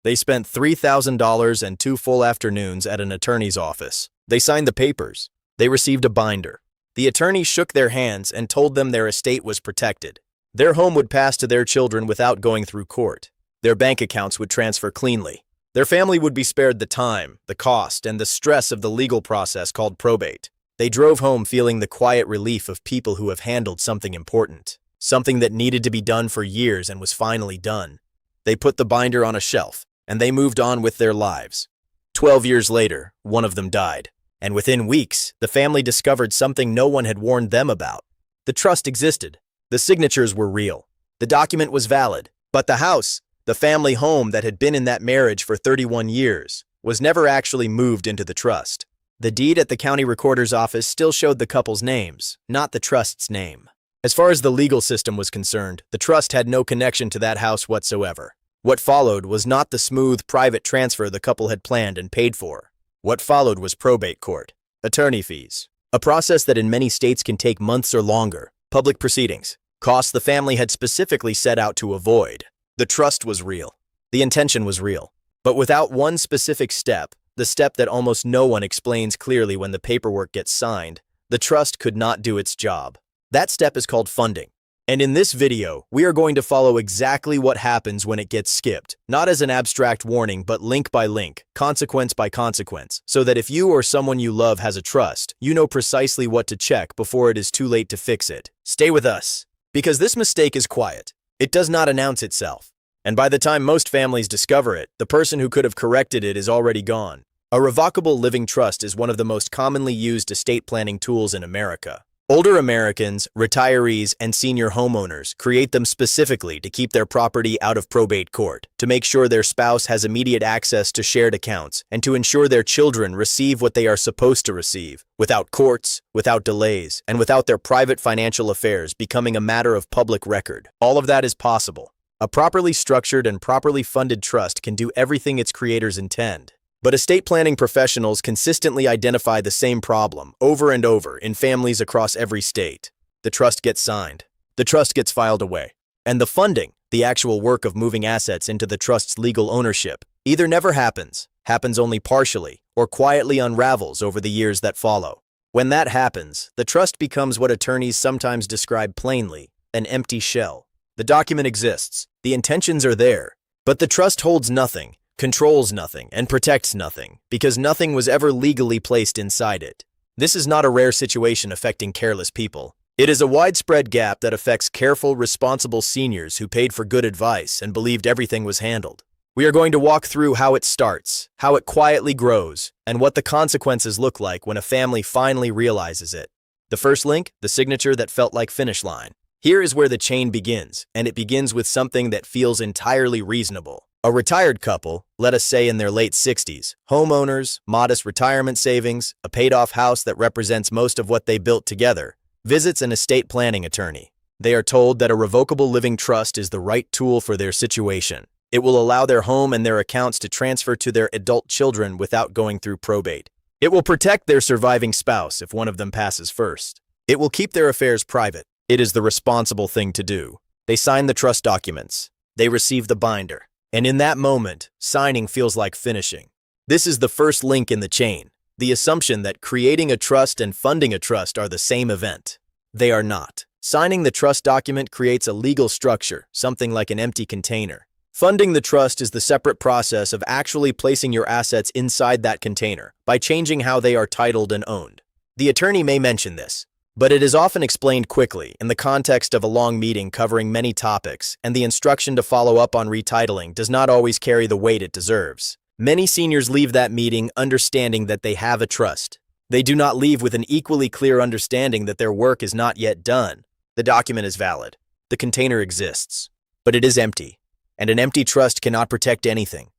They spent $3,000 and 2 full afternoons at an attorney's office. They signed the papers. They received a binder. The attorney shook their hands and told them their estate was protected. Their home would pass to their children without going through court. Their bank accounts would transfer cleanly. Their family would be spared the time, the cost, and the stress of the legal process called probate. They drove home feeling the quiet relief of people who have handled something important, something that needed to be done for years and was finally done. They put the binder on a shelf, and they moved on with their lives. 12 years later, one of them died. And within weeks, the family discovered something no one had warned them about. The trust existed. The signatures were real. The document was valid. But the house, the family home that had been in that marriage for 31 years, was never actually moved into the trust. The deed at the county recorder's office still showed the couple's names, not the trust's name. As far as the legal system was concerned, the trust had no connection to that house whatsoever. What followed was not the smooth, private transfer the couple had planned and paid for. What followed was probate court, attorney fees, a process that in many states can take months or longer, public proceedings, costs the family had specifically set out to avoid. The trust was real. The intention was real. But without one specific step, the step that almost no one explains clearly when the paperwork gets signed, the trust could not do its job. That step is called funding. And in this video, we are going to follow exactly what happens when it gets skipped, not as an abstract warning, but link by link, consequence by consequence, so that if you or someone you love has a trust, you know precisely what to check before it is too late to fix it. Stay with us, because this mistake is quiet. It does not announce itself. And by the time most families discover it, the person who could have corrected it is already gone. A revocable living trust is one of the most commonly used estate planning tools in America. Older Americans, retirees, and senior homeowners create them specifically to keep their property out of probate court, to make sure their spouse has immediate access to shared accounts, and to ensure their children receive what they are supposed to receive, without courts, without delays, and without their private financial affairs becoming a matter of public record. All of that is possible. A properly structured and properly funded trust can do everything its creators intend. But estate planning professionals consistently identify the same problem over and over in families across every state. The trust gets signed. The trust gets filed away. And the funding, the actual work of moving assets into the trust's legal ownership, either never happens, happens only partially, or quietly unravels over the years that follow. When that happens, the trust becomes what attorneys sometimes describe plainly, an empty shell. The document exists, the intentions are there, but the trust holds nothing, controls nothing, and protects nothing, because nothing was ever legally placed inside it. This is not a rare situation affecting careless people. It is a widespread gap that affects careful, responsible seniors who paid for good advice and believed everything was handled. We are going to walk through how it starts, how it quietly grows, and what the consequences look like when a family finally realizes it. The first link, the signature that felt like finish line. Here is where the chain begins, and it begins with something that feels entirely reasonable. A retired couple, let us say in their late 60s, homeowners, modest retirement savings, a paid-off house that represents most of what they built together, visits an estate planning attorney. They are told that a revocable living trust is the right tool for their situation. It will allow their home and their accounts to transfer to their adult children without going through probate. It will protect their surviving spouse if one of them passes first. It will keep their affairs private. It is the responsible thing to do. They sign the trust documents. They receive the binder. And in that moment, signing feels like finishing. This is the first link in the chain, the assumption that creating a trust and funding a trust are the same event. They are not. Signing the trust document creates a legal structure, something like an empty container. Funding the trust is the separate process of actually placing your assets inside that container by changing how they are titled and owned. The attorney may mention this, but it is often explained quickly in the context of a long meeting covering many topics, and the instruction to follow up on retitling does not always carry the weight it deserves. Many seniors leave that meeting understanding that they have a trust. They do not leave with an equally clear understanding that their work is not yet done. The document is valid. The container exists. But it is empty, and an empty trust cannot protect anything.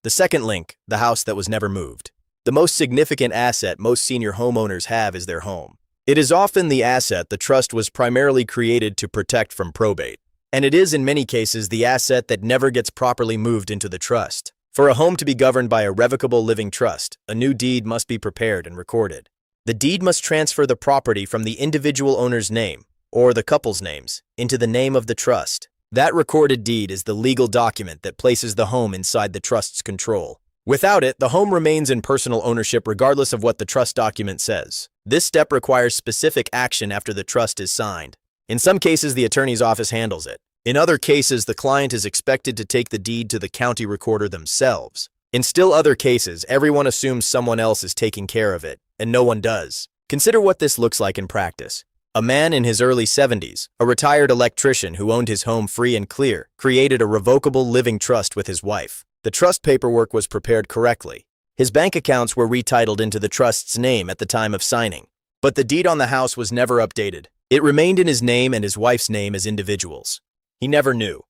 The second link, the house that was never moved. The most significant asset most senior homeowners have is their home. It is often the asset the trust was primarily created to protect from probate. And it is in many cases the asset that never gets properly moved into the trust. For a home to be governed by a revocable living trust, a new deed must be prepared and recorded. The deed must transfer the property from the individual owner's name, or the couple's names, into the name of the trust. That recorded deed is the legal document that places the home inside the trust's control. Without it, the home remains in personal ownership regardless of what the trust document says. This step requires specific action after the trust is signed. In some cases, the attorney's office handles it. In other cases, the client is expected to take the deed to the county recorder themselves. In still other cases, everyone assumes someone else is taking care of it, and no one does. Consider what this looks like in practice. A man in his early 70s, a retired electrician who owned his home free and clear, created a revocable living trust with his wife. The trust paperwork was prepared correctly. His bank accounts were retitled into the trust's name at the time of signing. But the deed on the house was never updated. It remained in his name and his wife's name as individuals. He never knew.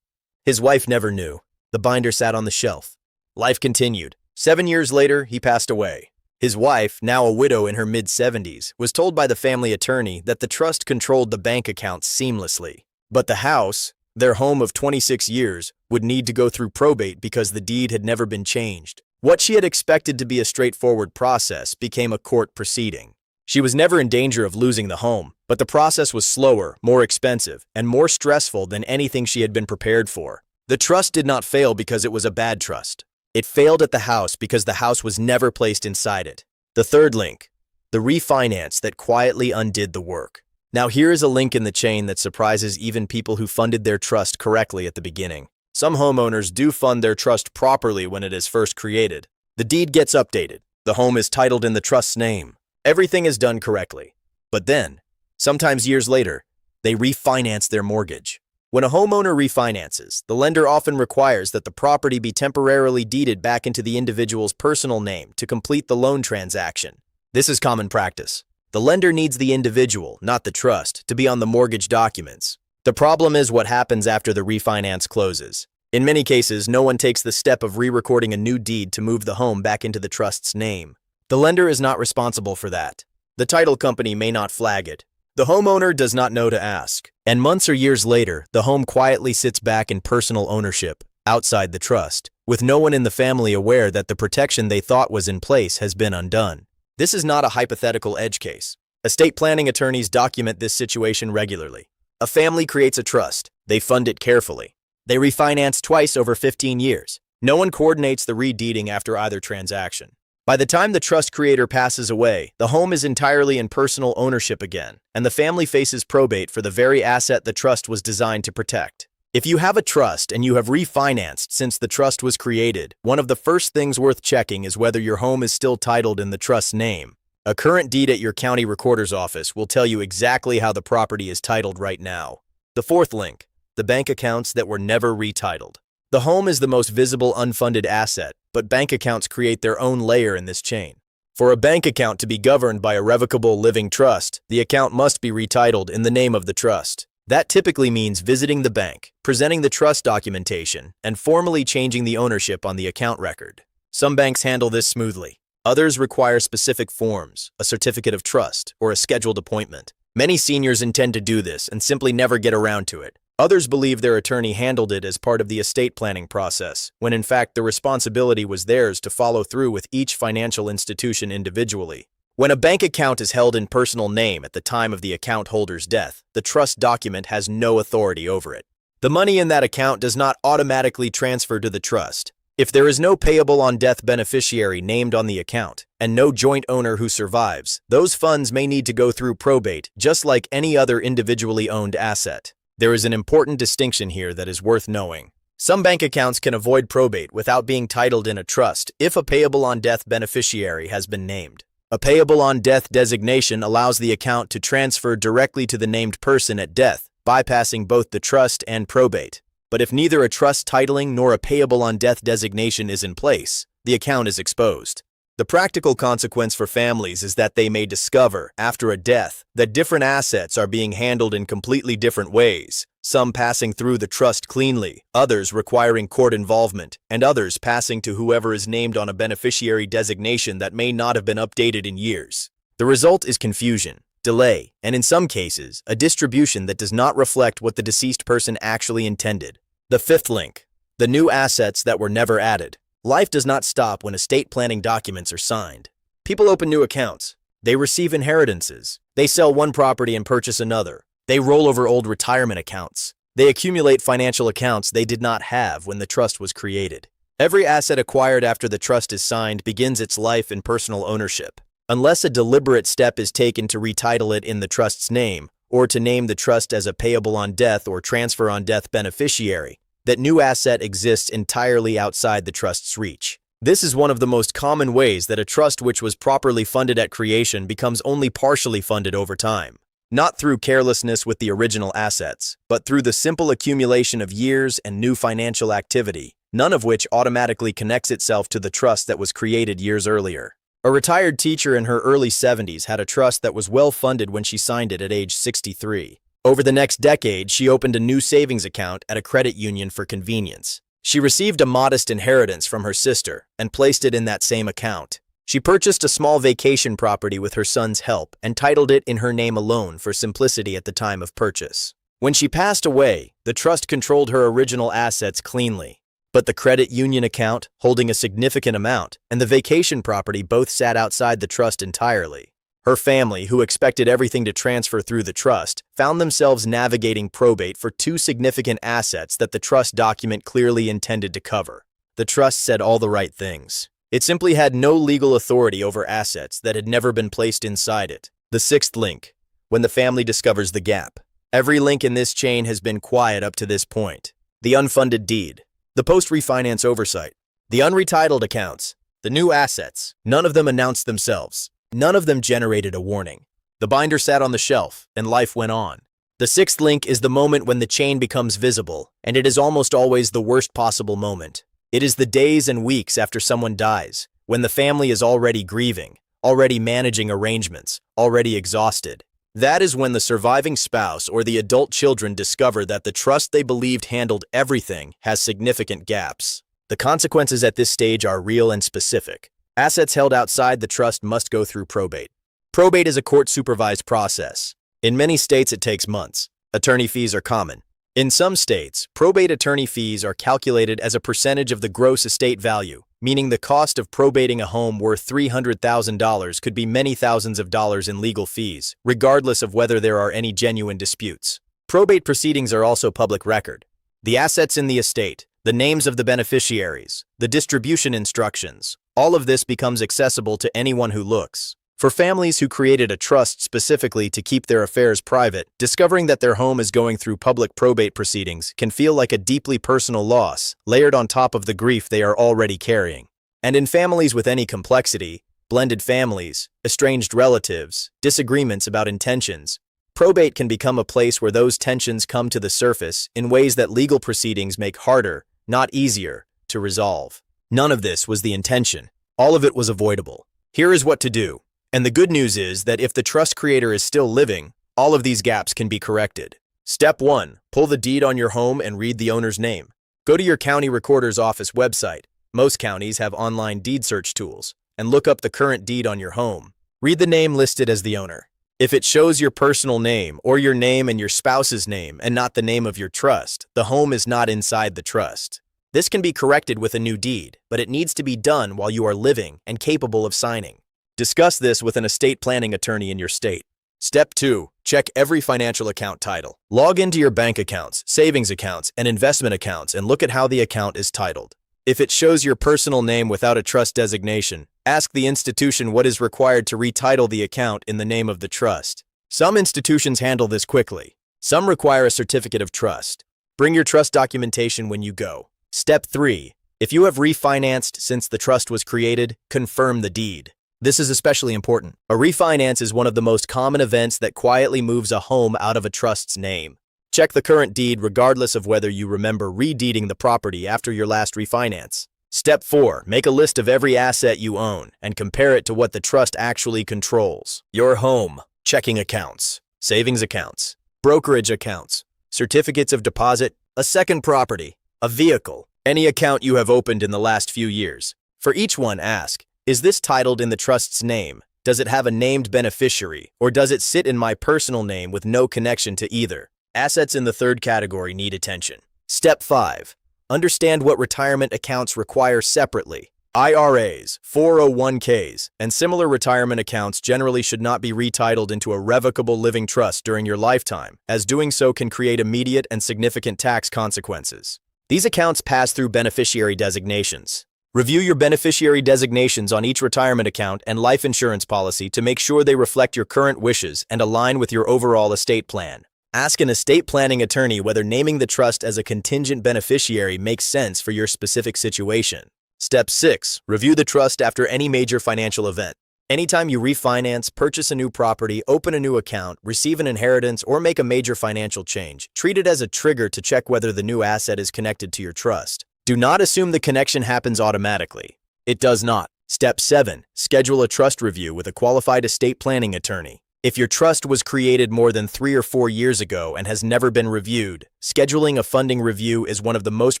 His wife never knew. The binder sat on the shelf. Life continued. 7 years later, he passed away. His wife, now a widow in her mid-70s, was told by the family attorney that the trust controlled the bank accounts seamlessly. But the house, their home of 26 years, would need to go through probate because the deed had never been changed. What she had expected to be a straightforward process became a court proceeding. She was never in danger of losing the home, but the process was slower, more expensive, and more stressful than anything she had been prepared for. The trust did not fail because it was a bad trust. It failed at the house because the house was never placed inside it. The third link, the refinance that quietly undid the work. Now here is a link in the chain that surprises even people who funded their trust correctly at the beginning. Some homeowners do fund their trust properly when it is first created. The deed gets updated. The home is titled in the trust's name. Everything is done correctly. But then, sometimes years later, they refinance their mortgage. When a homeowner refinances, the lender often requires that the property be temporarily deeded back into the individual's personal name to complete the loan transaction. This is common practice. The lender needs the individual, not the trust, to be on the mortgage documents. The problem is what happens after the refinance closes. In many cases, no one takes the step of re-recording a new deed to move the home back into the trust's name. The lender is not responsible for that. The title company may not flag it. The homeowner does not know to ask. And months or years later, the home quietly sits back in personal ownership, outside the trust, with no one in the family aware that the protection they thought was in place has been undone. This is not a hypothetical edge case. Estate planning attorneys document this situation regularly. A family creates a trust. They fund it carefully. They refinance twice over 15 years. No one coordinates the redeeding after either transaction. By the time the trust creator passes away, the home is entirely in personal ownership again, and the family faces probate for the very asset the trust was designed to protect. If you have a trust and you have refinanced since the trust was created, one of the first things worth checking is whether your home is still titled in the trust's name. A current deed at your county recorder's office will tell you exactly how the property is titled right now. The fourth link, the bank accounts that were never retitled. The home is the most visible unfunded asset, but bank accounts create their own layer in this chain. For a bank account to be governed by a revocable living trust, the account must be retitled in the name of the trust. That typically means visiting the bank, presenting the trust documentation, and formally changing the ownership on the account record. Some banks handle this smoothly. Others require specific forms, a certificate of trust, or a scheduled appointment. Many seniors intend to do this and simply never get around to it. Others believe their attorney handled it as part of the estate planning process, when in fact the responsibility was theirs to follow through with each financial institution individually. When a bank account is held in personal name at the time of the account holder's death, the trust document has no authority over it. The money in that account does not automatically transfer to the trust. If there is no payable on death beneficiary named on the account, and no joint owner who survives, those funds may need to go through probate, just like any other individually owned asset. There is an important distinction here that is worth knowing. Some bank accounts can avoid probate without being titled in a trust if a payable on death beneficiary has been named. A payable on death designation allows the account to transfer directly to the named person at death, bypassing both the trust and probate. But if neither a trust titling nor a payable on death designation is in place, the account is exposed. The practical consequence for families is that they may discover, after a death, that different assets are being handled in completely different ways, some passing through the trust cleanly, others requiring court involvement, and others passing to whoever is named on a beneficiary designation that may not have been updated in years. The result is confusion, delay, and in some cases, a distribution that does not reflect what the deceased person actually intended. The fifth link, the new assets that were never added. Life does not stop when estate planning documents are signed. People open new accounts. They receive inheritances. They sell one property and purchase another. They roll over old retirement accounts. They accumulate financial accounts they did not have when the trust was created. Every asset acquired after the trust is signed begins its life in personal ownership. Unless a deliberate step is taken to retitle it in the trust's name, or to name the trust as a payable on death or transfer on death beneficiary, that new asset exists entirely outside the trust's reach. This is one of the most common ways that a trust which was properly funded at creation becomes only partially funded over time. Not through carelessness with the original assets, but through the simple accumulation of years and new financial activity, none of which automatically connects itself to the trust that was created years earlier. A retired teacher in her early 70s had a trust that was well funded when she signed it at age 63. Over the next decade, she opened a new savings account at a credit union for convenience. She received a modest inheritance from her sister and placed it in that same account. She purchased a small vacation property with her son's help and titled it in her name alone for simplicity at the time of purchase. When she passed away, the trust controlled her original assets cleanly. But the credit union account, holding a significant amount, and the vacation property both sat outside the trust entirely. Her family, who expected everything to transfer through the trust, found themselves navigating probate for two significant assets that the trust document clearly intended to cover. The trust said all the right things. It simply had no legal authority over assets that had never been placed inside it. The sixth link, when the family discovers the gap. Every link in this chain has been quiet up to this point. The unfunded deed, the post-refinance oversight, the unretitled accounts, the new assets. None of them announced themselves. None of them generated a warning. The binder sat on the shelf, and life went on. The sixth link is the moment when the chain becomes visible, and it is almost always the worst possible moment. It is the days and weeks after someone dies, when the family is already grieving, already managing arrangements, already exhausted. That is when the surviving spouse or the adult children discover that the trust they believed handled everything has significant gaps. The consequences at this stage are real and specific. Assets held outside the trust must go through probate. Probate is a court-supervised process. In many states, it takes months. Attorney fees are common. In some states, probate attorney fees are calculated as a percentage of the gross estate value, meaning the cost of probating a home worth $300,000 could be many thousands of dollars in legal fees, regardless of whether there are any genuine disputes. Probate proceedings are also public record. The assets in the estate, the names of the beneficiaries, the distribution instructions, all of this becomes accessible to anyone who looks. For families who created a trust specifically to keep their affairs private, discovering that their home is going through public probate proceedings can feel like a deeply personal loss, layered on top of the grief they are already carrying. And in families with any complexity, blended families, estranged relatives, disagreements about intentions, probate can become a place where those tensions come to the surface in ways that legal proceedings make harder, not easier, to resolve. None of this was the intention. All of it was avoidable. Here is what to do. And the good news is that if the trust creator is still living, all of these gaps can be corrected. Step 1. Pull the deed on your home and read the owner's name. Go to your county recorder's office website. Most counties have online deed search tools, and look up the current deed on your home. Read the name listed as the owner. If it shows your personal name or your name and your spouse's name and not the name of your trust, the home is not inside the trust. This can be corrected with a new deed, but it needs to be done while you are living and capable of signing. Discuss this with an estate planning attorney in your state. Step 2. Check every financial account title. Log into your bank accounts, savings accounts, and investment accounts and look at how the account is titled. If it shows your personal name without a trust designation, ask the institution what is required to retitle the account in the name of the trust. Some institutions handle this quickly. Some require a certificate of trust. Bring your trust documentation when you go. Step 3. If you have refinanced since the trust was created, confirm the deed. This is especially important. A refinance is one of the most common events that quietly moves a home out of a trust's name. Check the current deed regardless of whether you remember redeeding the property after your last refinance. Step 4. Make a list of every asset you own and compare it to what the trust actually controls. Your home, checking accounts, savings accounts, brokerage accounts, certificates of deposit, a second property, a vehicle, any account you have opened in the last few years. For each one, ask, is this titled in the trust's name? Does it have a named beneficiary, or does it sit in my personal name with no connection to either? Assets in the third category need attention. Step 5. Understand what retirement accounts require separately. IRAs, 401ks, and similar retirement accounts generally should not be retitled into a revocable living trust during your lifetime, as doing so can create immediate and significant tax consequences. These accounts pass through beneficiary designations. Review your beneficiary designations on each retirement account and life insurance policy to make sure they reflect your current wishes and align with your overall estate plan. Ask an estate planning attorney whether naming the trust as a contingent beneficiary makes sense for your specific situation. Step 6. Review the trust after any major financial event. Anytime you refinance, purchase a new property, open a new account, receive an inheritance, or make a major financial change, treat it as a trigger to check whether the new asset is connected to your trust. Do not assume the connection happens automatically. It does not. Step 7. Schedule a trust review with a qualified estate planning attorney. If your trust was created more than 3 or 4 years ago and has never been reviewed, scheduling a funding review is one of the most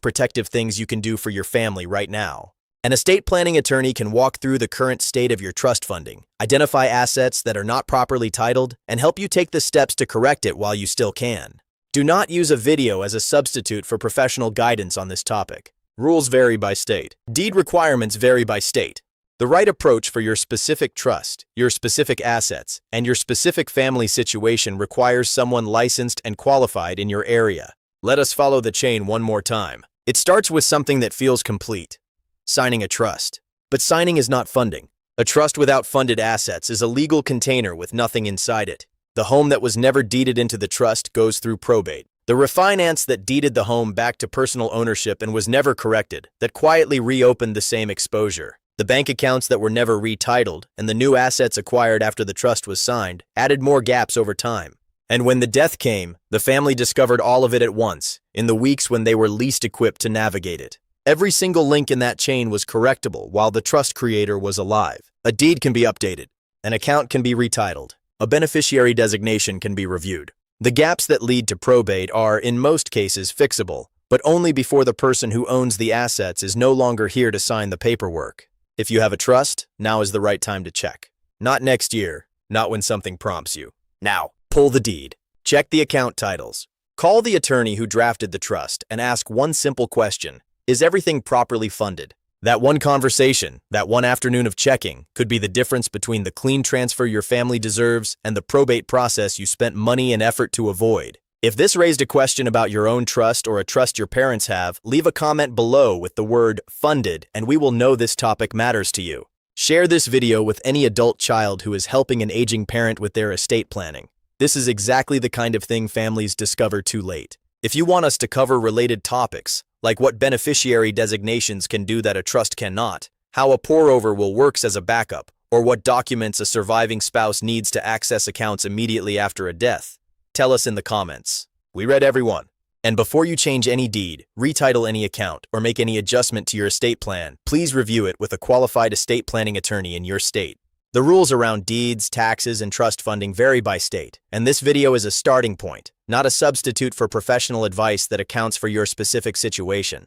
protective things you can do for your family right now. An estate planning attorney can walk through the current state of your trust funding, identify assets that are not properly titled, and help you take the steps to correct it while you still can. Do not use a video as a substitute for professional guidance on this topic. Rules vary by state. Deed requirements vary by state. The right approach for your specific trust, your specific assets, and your specific family situation requires someone licensed and qualified in your area. Let us follow the chain one more time. It starts with something that feels complete: signing a trust. But signing is not funding. A trust without funded assets is a legal container with nothing inside it. The home that was never deeded into the trust goes through probate. The refinance that deeded the home back to personal ownership and was never corrected, that quietly reopened the same exposure. The bank accounts that were never retitled and the new assets acquired after the trust was signed added more gaps over time. And when the death came, the family discovered all of it at once, in the weeks when they were least equipped to navigate it. Every single link in that chain was correctable while the trust creator was alive. A deed can be updated. An account can be retitled. A beneficiary designation can be reviewed. The gaps that lead to probate are, in most cases, fixable, but only before the person who owns the assets is no longer here to sign the paperwork. If you have a trust, now is the right time to check. Not next year, not when something prompts you. Now, pull the deed. Check the account titles. Call the attorney who drafted the trust and ask one simple question: is everything properly funded? That one conversation, that one afternoon of checking, could be the difference between the clean transfer your family deserves and the probate process you spent money and effort to avoid. If this raised a question about your own trust or a trust your parents have, leave a comment below with the word "funded" and we will know this topic matters to you. Share this video with any adult child who is helping an aging parent with their estate planning. This is exactly the kind of thing families discover too late. If you want us to cover related topics, like what beneficiary designations can do that a trust cannot, how a pour-over will work as a backup, or what documents a surviving spouse needs to access accounts immediately after a death, tell us in the comments. We read everyone. And before you change any deed, retitle any account, or make any adjustment to your estate plan, please review it with a qualified estate planning attorney in your state. The rules around deeds, taxes, and trust funding vary by state, and this video is a starting point, not a substitute for professional advice that accounts for your specific situation.